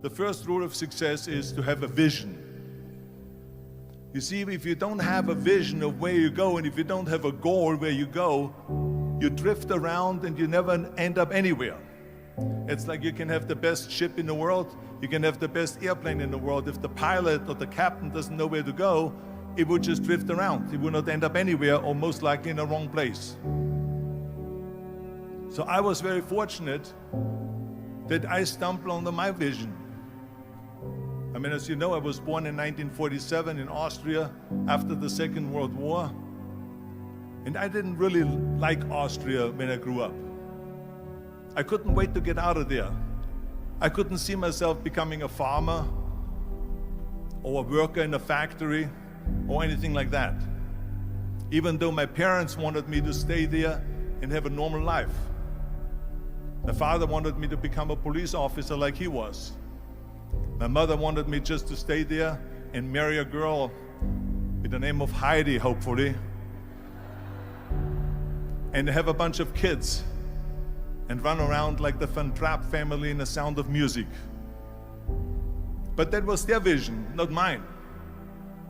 The first rule of success is to have a vision. You see, if you don't have a vision of where you go, and if you don't have a goal where you go, you drift around and you never end up anywhere. It's like you can have the best ship in the world, you can have the best airplane in the world. If the pilot or the captain doesn't know where to go, it would just drift around. It would not end up anywhere, or most likely in the wrong place. So I was very fortunate that I stumbled onto my vision. I mean, as you know, I was born in 1947 in Austria after the Second World War. And I didn't really like Austria when I grew up. I couldn't wait to get out of there. I couldn't see myself becoming a farmer or a worker in a factory or anything like that, even though my parents wanted me to stay there and have a normal life. My father wanted me to become a police officer like he was. My mother wanted me just to stay there and marry a girl with the name of Heidi, hopefully, and have a bunch of kids and run around like the Van Trapp family in The Sound of Music. But that was their vision, not mine.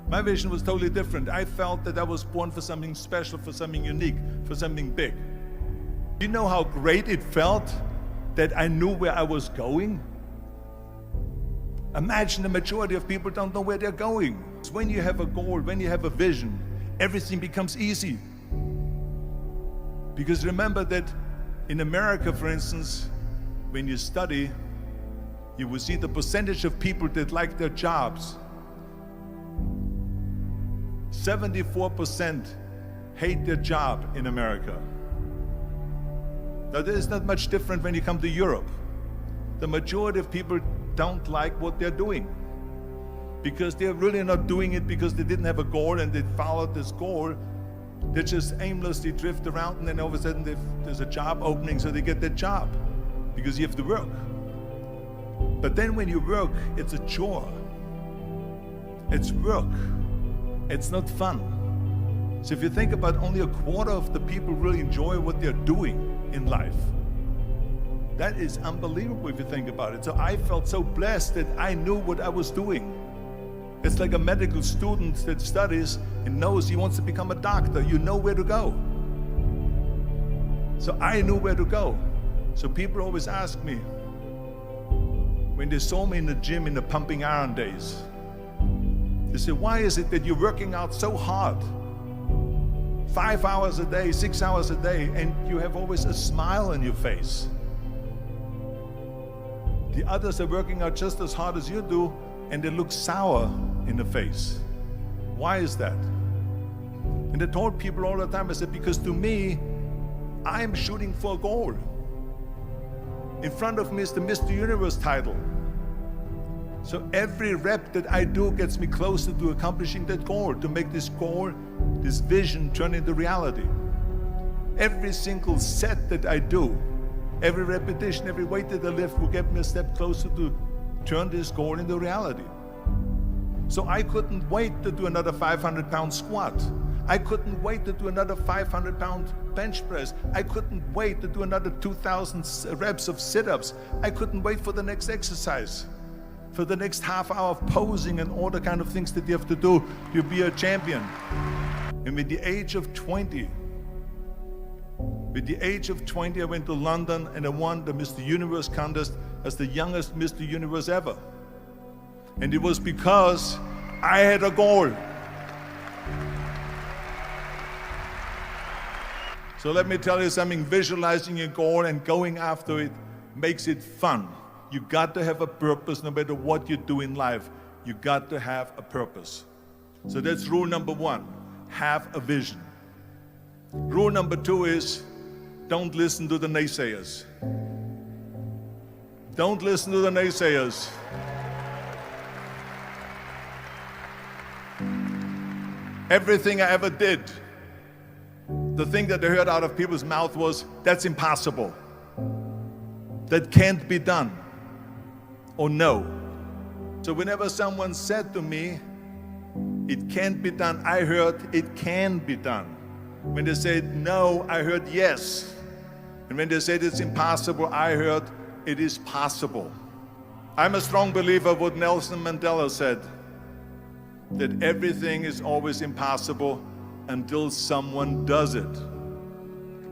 My vision was totally different. I felt that I was born for something special, for something unique, for something big. Do you know how great it felt that I knew where I was going? Imagine the majority of people don't know where they're going. When you have a goal, when you have a vision, everything becomes easy. Because remember that in America, for instance, when you study, you will see the percentage of people that like their jobs. 74% hate their job in America. Now, there is not much different when you come to Europe. The majority of people don't like what they're doing because they're really not doing it because they didn't have a goal and they followed this goal. They just aimlessly drift around, and then all of a sudden there's a job opening, so they get that job because you have to work. But then when you work, it's a chore. It's work. It's not fun. So if you think about, only a quarter of the people really enjoy what they're doing in life. That is unbelievable if you think about it. So I felt so blessed that I knew what I was doing. It's like a medical student that studies and knows he wants to become a doctor. You know where to go. So I knew where to go. So people always ask me, when they saw me in the gym in the pumping iron days, they say, why is it that you're working out so hard? 5 hours a day, 6 hours a day, and you have always a smile on your face. The others are working out just as hard as you do, and they look sour in the face. Why is that? And I told people all the time, I said, because to me, I'm shooting for a goal. In front of me is the Mr. Universe title. So every rep that I do gets me closer to accomplishing that goal, to make this goal, this vision, turn into reality. Every single set that I do, every repetition, every weight that I lift will get me a step closer to turn this goal into reality. So I couldn't wait to do another 500-pound squat. I couldn't wait to do another 500-pound bench press. I couldn't wait to do another 2,000 reps of sit-ups. I couldn't wait for the next exercise, for the next half hour of posing and all the kind of things that you have to do to be a champion. And with the age of 20, I went to London and I won the Mr. Universe contest as the youngest Mr. Universe ever. And it was because I had a goal. So let me tell you something, visualizing a goal and going after it makes it fun. You got to have a purpose no matter what you do in life. You got to have a purpose. So that's rule number one, have a vision. Rule number two is, don't listen to the naysayers. Don't listen to the naysayers. Everything I ever did, the thing that I heard out of people's mouth was, that's impossible. That can't be done. Or no. So whenever someone said to me, it can't be done, I heard, it can be done. When they said no, I heard yes. And when they said it's impossible, I heard it is possible. I'm a strong believer of what Nelson Mandela said, that everything is always impossible until someone does it.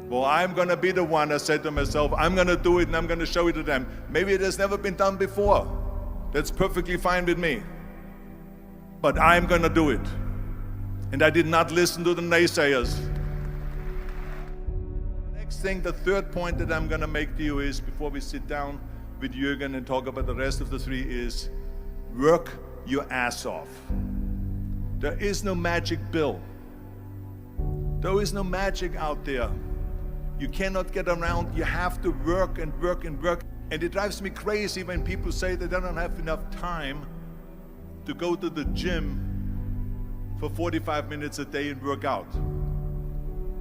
Well, I'm going to be the one, I said to myself, I'm going to do it and I'm going to show it to them. Maybe it has never been done before. That's perfectly fine with me. But I'm going to do it. And I did not listen to the naysayers. The next thing, the third point that I'm going to make to you is, before we sit down with Jürgen and talk about the rest of the three, is work your ass off. There is no magic pill. There is no magic out there. You cannot get around. You have to work and work and work. And it drives me crazy when people say that they don't have enough time to go to the gym for 45 minutes a day and work out,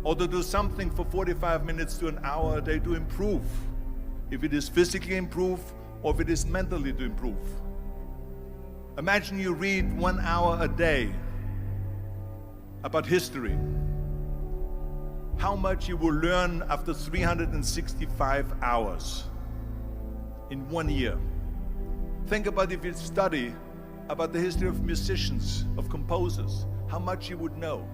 or to do something for 45 minutes to an hour a day to improve, if it is physically improve or if it is mentally to improve. Imagine you read 1 hour a day about history. How much you will learn after 365 hours in 1 year. Think about if you study about the history of musicians, of composers, how much you would know.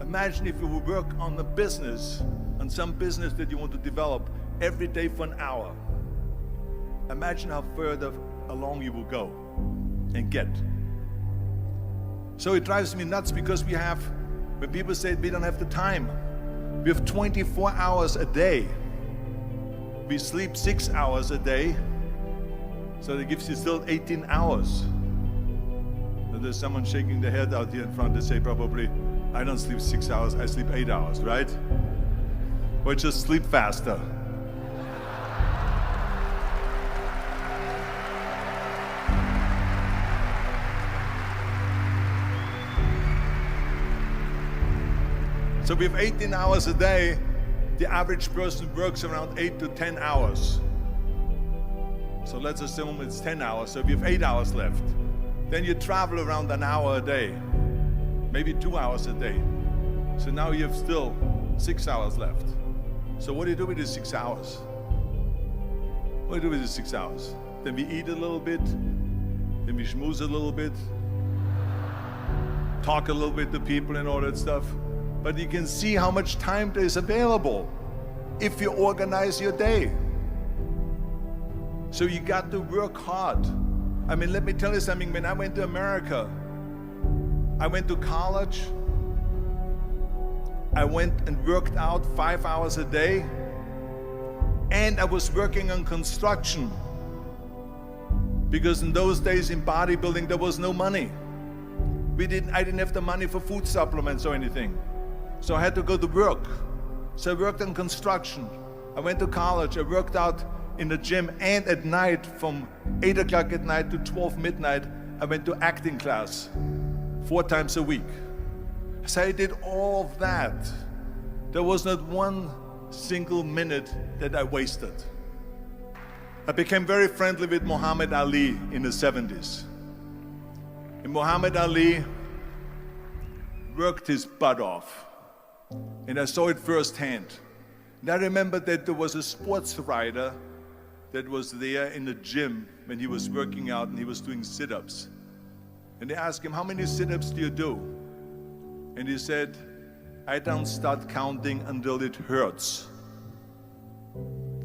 Imagine if you would work on a business, on some business that you want to develop every day for an hour. Imagine how further along you will go and get. So it drives me nuts because we have, when people say we don't have the time, we have 24 hours a day. We sleep 6 hours a day, so that gives you still 18 hours. And there's someone shaking their head out here in front to say probably, I don't sleep 6 hours, I sleep 8 hours, right? Or just sleep faster. So we have 18 hours a day. The average person works around 8 to 10 hours. So let's assume it's 10 hours, so we have 8 hours left. Then you travel around an hour a day, maybe 2 hours a day. So now you have still 6 hours left. So what do you do with these 6 hours? What do you do with these 6 hours? Then we eat a little bit, then we schmooze a little bit, talk a little bit to people and all that stuff. But you can see how much time there is available if you organize your day. So you got to work hard. I mean, let me tell you something. When I went to America, I went to college. I went and worked out 5 hours a day. And I was working on construction. Because in those days in bodybuilding, there was no money. I didn't have the money for food supplements or anything. So I had to go to work. So I worked on construction. I went to college. I worked out in the gym, and at night from 8 o'clock at night to 12 midnight, I went to acting class 4 times a week. So I did all of that. There was not one single minute that I wasted. I became very friendly with Muhammad Ali in the 70s. And Muhammad Ali worked his butt off. And I saw it firsthand. And I remember that there was a sports writer that was there in the gym when he was working out and he was doing sit-ups. And they asked him, how many sit-ups do you do? And he said, I don't start counting until it hurts.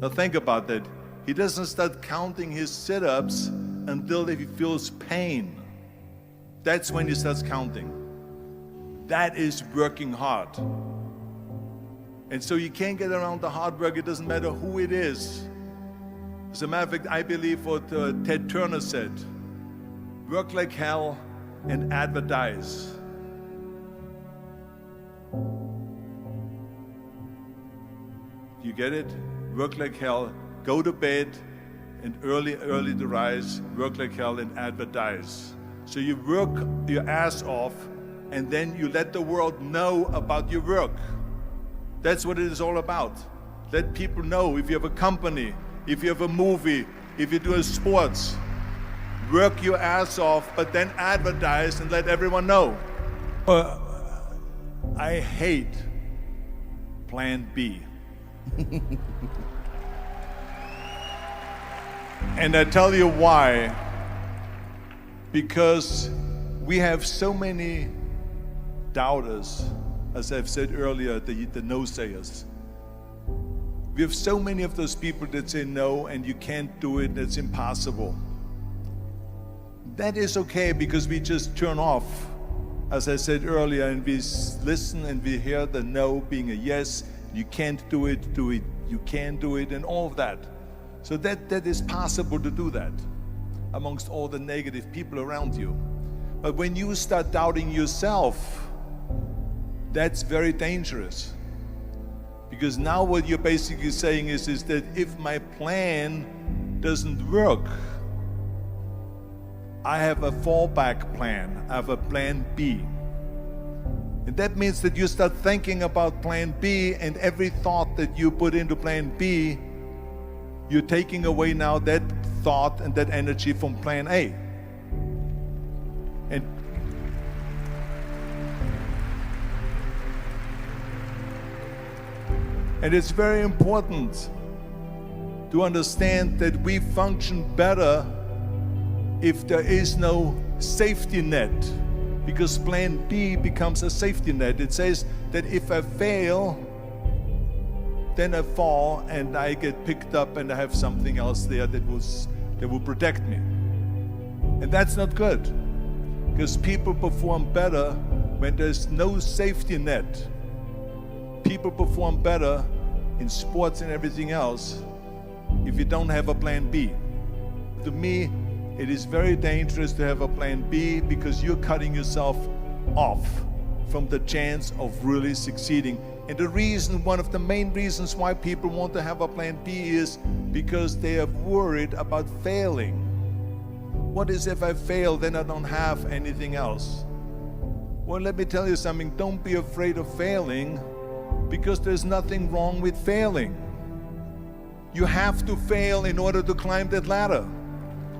Now think about that. He doesn't start counting his sit-ups until he feels pain. That's when he starts counting. That is working hard. And so you can't get around the hard work. It doesn't matter who it is. As a matter of fact, I believe what Ted Turner said, work like hell and advertise. You get it? Work like hell, go to bed, and early to rise, work like hell and advertise. So you work your ass off, and then you let the world know about your work. That's what it is all about. Let people know. If you have a company, if you have a movie, if you do a sports, work your ass off, but then advertise and let everyone know. I hate Plan B. And I tell you why. Because we have so many doubters, as I've said earlier, the no-sayers. We have so many of those people that say no and you can't do it, it's impossible. That is okay because we just turn off, as I said earlier, and we listen and we hear the no being a yes. You can't do it, you can do it, and all of that. So that is possible to do that amongst all the negative people around you. But when you start doubting yourself, that's very dangerous. Because now what you're basically saying is that if my plan doesn't work, I have a fallback plan, I have a plan B. And that means that you start thinking about plan B, and every thought that you put into plan B, you're taking away now that thought and that energy from plan A. And it's very important to understand that we function better if there is no safety net, because plan B becomes a safety net. It says that if I fail, then I fall and I get picked up and I have something else there that will protect me. And that's not good, because people perform better when there's no safety net. People perform better in sports and everything else if you don't have a plan B. To me, it is very dangerous to have a plan B, because you're cutting yourself off from the chance of really succeeding. And the reason, one of the main reasons why people want to have a plan B is because they are worried about failing. What is if I fail, then I don't have anything else? Well, let me tell you something, don't be afraid of failing, because there's nothing wrong with failing. You have to fail in order to climb that ladder.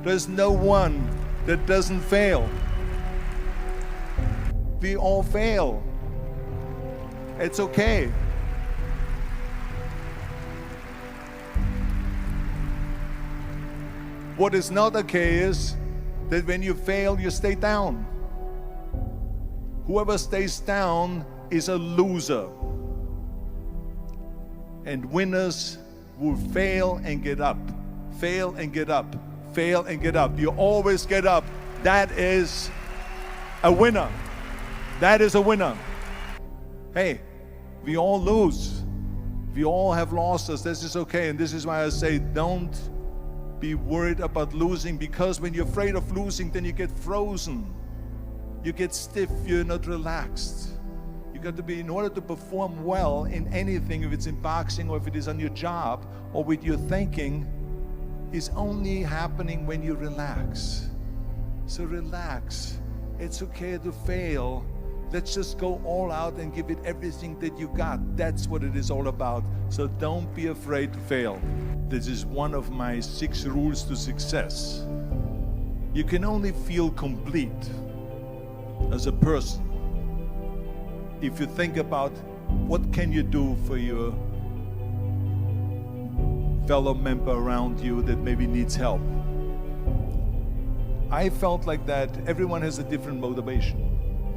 There's no one that doesn't fail. We all fail. It's okay. What is not okay is that when you fail, you stay down. Whoever stays down is a loser. And winners will fail and get up, fail and get up, fail and get up. You always get up. That is a winner. That is a winner. Hey, we all lose. We all have losses. This is okay. And this is why I say don't be worried about losing, because when you're afraid of losing, then you get frozen. You get stiff. You're not relaxed. You got to be, in order to perform well in anything, if it's in boxing or if it is on your job or with your thinking, is only happening when you relax. So relax. It's okay to fail. Let's just go all out and give it everything that you got. That's what it is all about. So don't be afraid to fail. This is one of my 6 rules to success. You can only feel complete as a person if you think about what can you do for your fellow member around you that maybe needs help. I felt like that. Everyone has a different motivation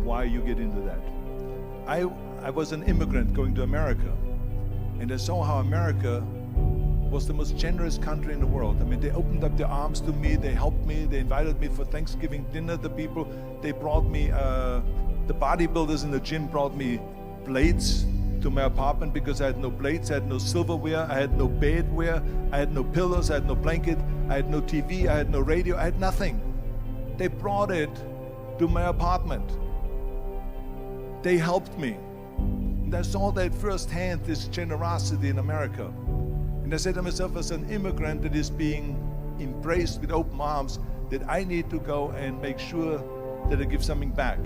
why you get into that. I was an immigrant going to America, and I saw how America was the most generous country in the world. I mean, they opened up their arms to me, they helped me, they invited me for Thanksgiving dinner. The people, they brought me, the bodybuilders in the gym brought me plates to my apartment because I had no plates, I had no silverware, I had no bedware, I had no pillows, I had no blanket, I had no TV, I had no radio, I had nothing. They brought it to my apartment. They helped me. And I saw that firsthand, this generosity in America. And I said to myself, as an immigrant that is being embraced with open arms, that I need to go and make sure that I give something back.